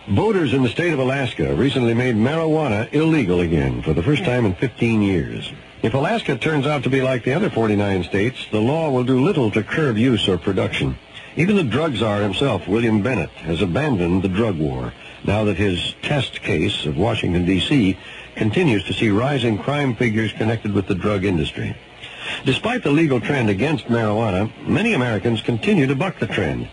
Voters in the state of Alaska recently made marijuana illegal again for the first time in 15 years. If Alaska turns out to be like the other 49 states, the law will do little to curb use or production. Even the drug czar himself, William Bennett, has abandoned the drug war now that his test case of Washington, D.C. continues to see rising crime figures connected with the drug industry. Despite the legal trend against marijuana, many Americans continue to buck the trend.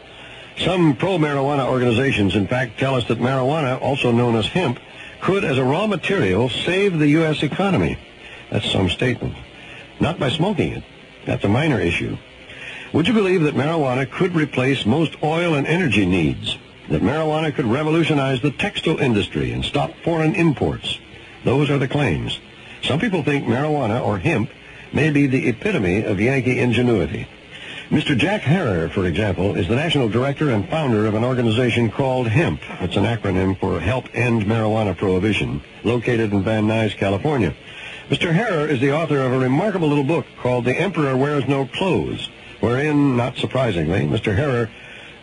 Some pro-marijuana organizations, in fact, tell us that marijuana, also known as hemp, could, as a raw material, save the U.S. economy. That's some statement. Not by smoking it. That's a minor issue. Would you believe that marijuana could replace most oil and energy needs? That marijuana could revolutionize the textile industry and stop foreign imports? Those are the claims. Some people think marijuana, or hemp, may be the epitome of Yankee ingenuity. Mr. Jack Harrer, for example, is the national director and founder of an organization called Hemp. It's an acronym for Help End Marijuana Prohibition, located in Van Nuys, California. Mr. Harrer is the author of a remarkable little book called The Emperor Wears No Clothes, wherein, not surprisingly, Mr. Harrer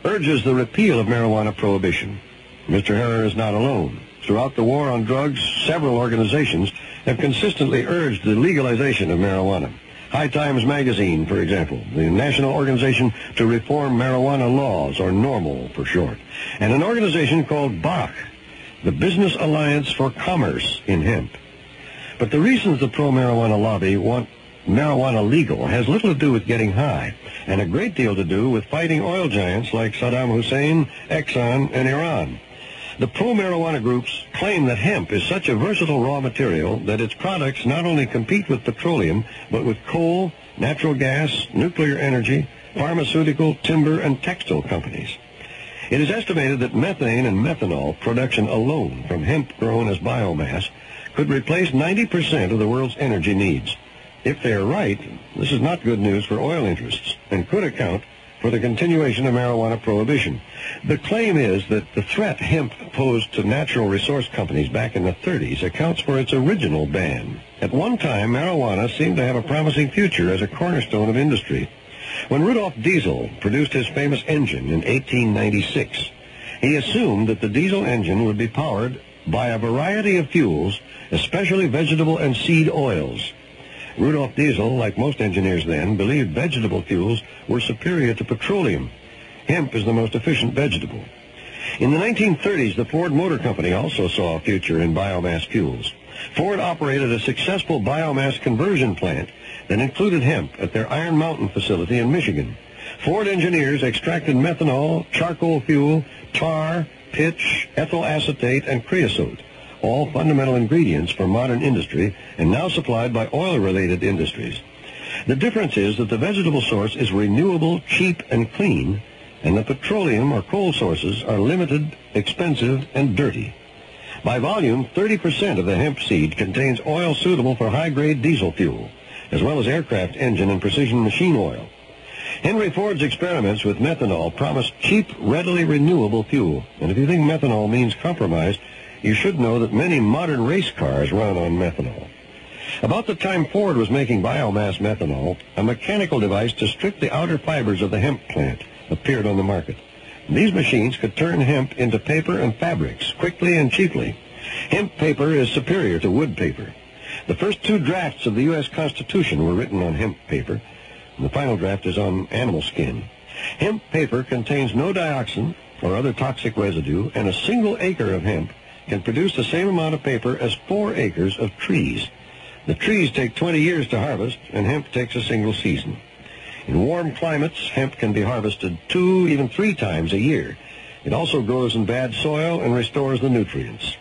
urges the repeal of marijuana prohibition. Mr. Harrer is not alone. Throughout the war on drugs, several organizations have consistently urged the legalization of marijuana. High Times Magazine, for example, the National Organization to Reform Marijuana Laws, or NORML for short, and an organization called BAC, the Business Alliance for Commerce in Hemp. But the reasons the pro-marijuana lobby want marijuana legal has little to do with getting high, and a great deal to do with fighting oil giants like Saddam Hussein, Exxon, and Iran. The pro-marijuana groups claim that hemp is such a versatile raw material that its products not only compete with petroleum, but with coal, natural gas, nuclear energy, pharmaceutical, timber, and textile companies. It is estimated that methane and methanol production alone from hemp grown as biomass could replace 90% of the world's energy needs. If they are right, this is not good news for oil interests and could account for the continuation of marijuana prohibition. The claim is that the threat hemp posed to natural resource companies back in the 30s accounts for its original ban. At one time, marijuana seemed to have a promising future as a cornerstone of industry. When Rudolf Diesel produced his famous engine in 1896, he assumed that the diesel engine would be powered by a variety of fuels, especially vegetable and seed oils. Rudolf Diesel, like most engineers then, believed vegetable fuels were superior to petroleum. Hemp is the most efficient vegetable. In the 1930s, the Ford Motor Company also saw a future in biomass fuels. Ford operated a successful biomass conversion plant that included hemp at their Iron Mountain facility in Michigan. Ford engineers extracted methanol, charcoal fuel, tar, pitch, ethyl acetate, and creosote, all fundamental ingredients for modern industry and now supplied by oil-related industries. The difference is that the vegetable source is renewable, cheap, and clean, and the petroleum or coal sources are limited, expensive, and dirty. By volume, 30% of the hemp seed contains oil suitable for high-grade diesel fuel, as well as aircraft engine and precision machine oil. Henry Ford's experiments with methanol promised cheap, readily renewable fuel, and if you think methanol means compromise, you should know that many modern race cars run on methanol. About the time Ford was making biomass methanol, a mechanical device to strip the outer fibers of the hemp plant appeared on the market. These machines could turn hemp into paper and fabrics quickly and cheaply. Hemp paper is superior to wood paper. The first two drafts of the U.S. Constitution were written on hemp paper, and the final draft is on animal skin. Hemp paper contains no dioxin or other toxic residue, and a single acre of hemp can produce the same amount of paper as 4 acres of trees. The trees take 20 years to harvest, and hemp takes a single season. In warm climates, hemp can be harvested 2, even 3 times a year. It also grows in bad soil and restores the nutrients.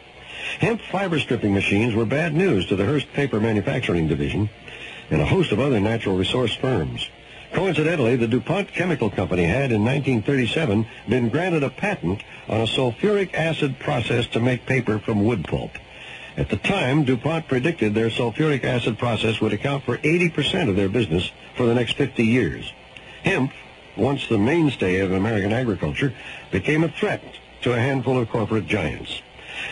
Hemp fiber stripping machines were bad news to the Hearst Paper Manufacturing Division and a host of other natural resource firms. Coincidentally, the DuPont Chemical Company had, in 1937, been granted a patent on a sulfuric acid process to make paper from wood pulp. At the time, DuPont predicted their sulfuric acid process would account for 80% of their business for the next 50 years. Hemp, once the mainstay of American agriculture, became a threat to a handful of corporate giants.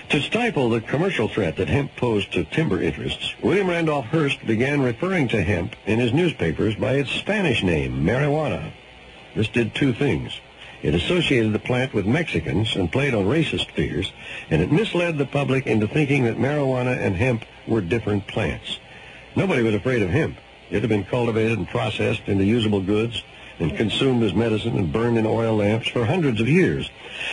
To stifle the commercial threat that hemp posed to timber interests, William Randolph Hearst began referring to hemp in his newspapers by its Spanish name, marijuana. This did 2 things. It associated the plant with Mexicans and played on racist fears, and it misled the public into thinking that marijuana and hemp were different plants. Nobody was afraid of hemp. It had been cultivated and processed into usable goods and consumed as medicine and burned in oil lamps for hundreds of years.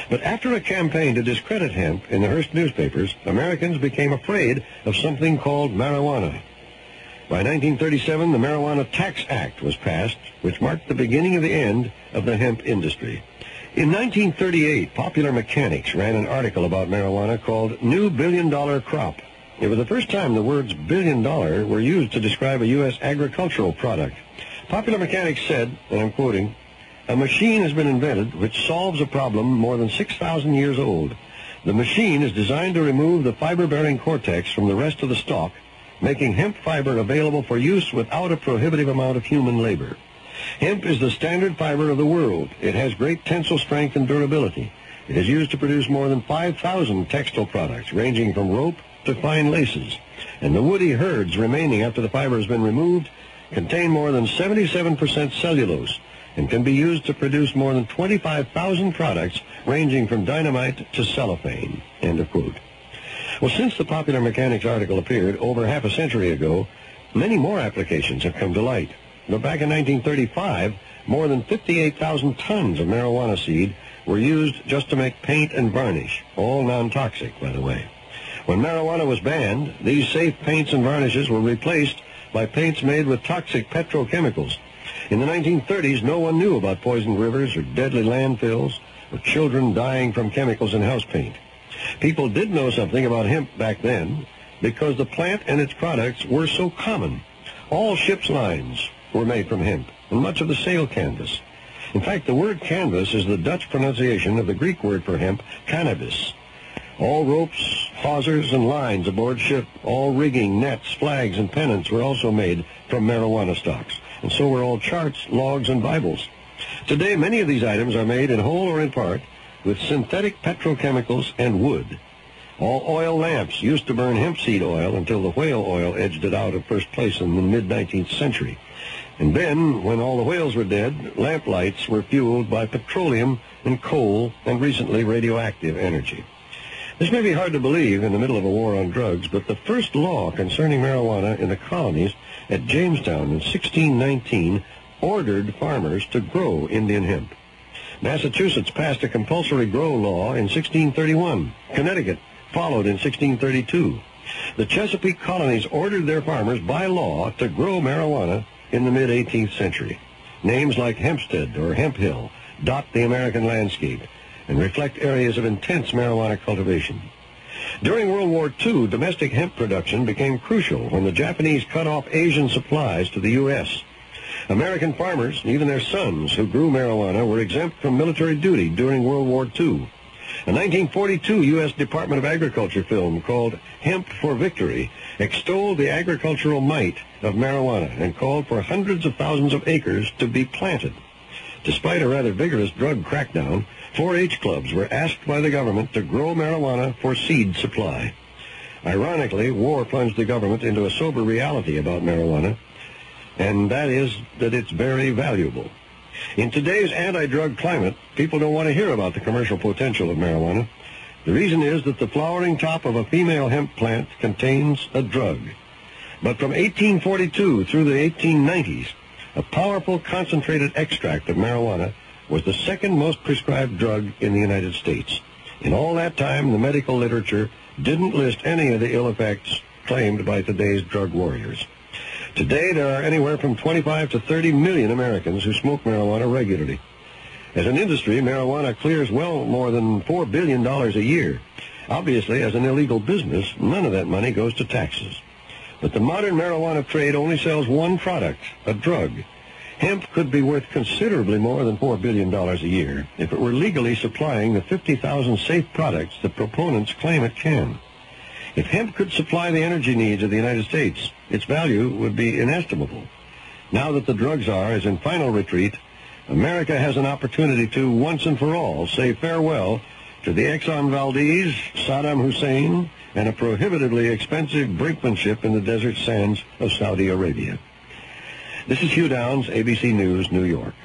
But after a campaign to discredit hemp in the Hearst newspapers, Americans became afraid of something called marijuana. By 1937, the Marijuana Tax Act was passed, which marked the beginning of the end of the hemp industry. In 1938, Popular Mechanics ran an article about marijuana called New Billion-Dollar Crop. It was the first time the words billion-dollar were used to describe a U.S. agricultural product. Popular Mechanics said, and I'm quoting, "A machine has been invented which solves a problem more than 6,000 years old. The machine is designed to remove the fiber-bearing cortex from the rest of the stalk, making hemp fiber available for use without a prohibitive amount of human labor. Hemp is the standard fiber of the world. It has great tensile strength and durability. It is used to produce more than 5,000 textile products, ranging from rope to fine laces. And the woody herds remaining after the fiber has been removed contain more than 77% cellulose and can be used to produce more than 25,000 products, ranging from dynamite to cellophane." End of quote. Well, since the Popular Mechanics article appeared over half a century ago, many more applications have come to light. But back in 1935, more than 58,000 tons of marijuana seed were used just to make paint and varnish, all non-toxic, by the way. When marijuana was banned, these safe paints and varnishes were replaced by paints made with toxic petrochemicals. In the 1930s, no one knew about poisoned rivers or deadly landfills or children dying from chemicals in house paint. People did know something about hemp back then because the plant and its products were so common. All ships' lines were made from hemp, and much of the sail canvas. In fact, the word canvas is the Dutch pronunciation of the Greek word for hemp, cannabis. All ropes, hawsers, and lines aboard ship, all rigging, nets, flags, and pennants were also made from marijuana stalks, and so were all charts, logs, and Bibles. Today, many of these items are made in whole or in part with synthetic petrochemicals and wood. All oil lamps used to burn hemp seed oil until the whale oil edged it out of first place in the mid-19th century. And then, when all the whales were dead, lamp lights were fueled by petroleum and coal and recently radioactive energy. This may be hard to believe in the middle of a war on drugs, but the first law concerning marijuana in the colonies at Jamestown in 1619 ordered farmers to grow Indian hemp. Massachusetts passed a compulsory grow law in 1631. Connecticut followed in 1632. The Chesapeake colonies ordered their farmers by law to grow marijuana in the mid-18th century. Names like Hempstead or Hemp Hill dot the American landscape and reflect areas of intense marijuana cultivation. During World War II, domestic hemp production became crucial when the Japanese cut off Asian supplies to the U.S. American farmers, and even their sons who grew marijuana, were exempt from military duty during World War II. A 1942 U.S. Department of Agriculture film called Hemp for Victory extolled the agricultural might of marijuana and called for hundreds of thousands of acres to be planted. Despite a rather vigorous drug crackdown, 4-H clubs were asked by the government to grow marijuana for seed supply. Ironically, war plunged the government into a sober reality about marijuana, and that is that it's very valuable. In today's anti-drug climate, people don't want to hear about the commercial potential of marijuana. The reason is that the flowering top of a female hemp plant contains a drug. But from 1842 through the 1890s, a powerful concentrated extract of marijuana was the second most prescribed drug in the United States. In all that time, the medical literature didn't list any of the ill effects claimed by today's drug warriors. Today, there are anywhere from 25 to 30 million Americans who smoke marijuana regularly. As an industry, marijuana clears well more than $4 billion a year. Obviously, as an illegal business, none of that money goes to taxes. But the modern marijuana trade only sells one product, a drug. Hemp could be worth considerably more than $4 billion a year if it were legally supplying the 50,000 safe products that proponents claim it can. If hemp could supply the energy needs of the United States, its value would be inestimable. Now that the drug czar is in final retreat, America has an opportunity to, once and for all, say farewell to the Exxon Valdez, Saddam Hussein, and a prohibitively expensive brinkmanship in the desert sands of Saudi Arabia. This is Hugh Downs, ABC News, New York.